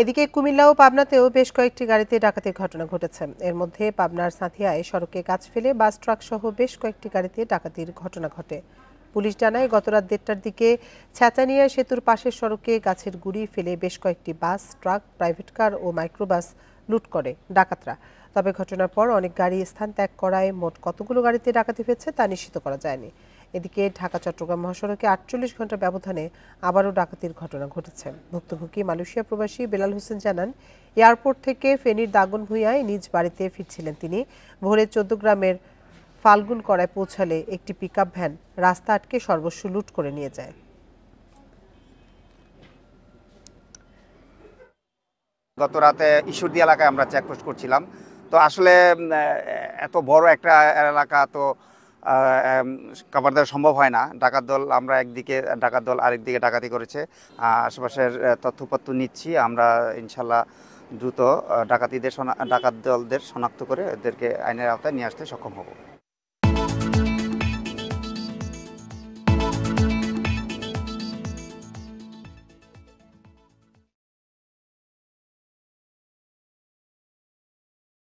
এদিকে কুমিল্লা ও পাবনাতেও বেশ কয়েকটি গাড়িতে ডাকাতির ঘটনা ঘটেছে। এর মধ্যে পাবনার সাঁথিয়ায় সড়কে গাছ ফেলে বাস ট্রাক সহ বেশ কয়েকটি গাড়িতে ডাকাতির ঘটনা ঘটে। পুলিশ জানায় গতরাত ১:৩০টার দিকে ছাচানিয়া সেতুর পাশের সড়কে গাছের গুঁড়ি ফেলে বেশ কয়েকটি বাস, ট্রাক, প্রাইভেট কার ও মাইক্রোবাস লুট করে ডাকাতরা। তবে ঘটনার পর অনেক গাড়ি স্থান ত্যাগ করায় মোট কতগুলো গাড়িতে ডাকাতি হয়েছে তা নিশ্চিত করা যায়নি। এদিকে ঢাকা-চট্টগ্রাম মহাসড়কে ৪৮ ঘন্টা ব্যবধানে আবারও ডাকাতির ঘটনা ঘটেছে। ভুক্তভোগী মালয়েশিয়া প্রবাসী বেলাল হোসেন জানান, এয়ারপোর্ট থেকে ফেনীর দাগনভূঞায় নিজ বাড়িতে ফিরছিলেন তিনি। ভোরে ১৪ গ্রামের ফাল্গুন করায় পৌঁছালে একটি পিকআপ ভ্যান রাস্তা আটকে সর্বস্ব লুট করে নিয়ে যায়। গত রাতে ঈশ্বরদী এলাকায় আমরা চেকপোস্ট করছিলাম। তো আসলে এত বড় একটা এলাকা তো কভার দেওয়া সম্ভব হয় না। ডাকাত দল আমরা একদিকে, ডাকাত দল আরেকদিকে ডাকাতি করেছে। আশেপাশের তথ্যপত্র নিচ্ছি আমরা, ইনশাল্লাহ দ্রুত ডাকাত দলদের শনাক্ত করে এদেরকে আইনের আওতায় নিয়ে আসতে সক্ষম হব।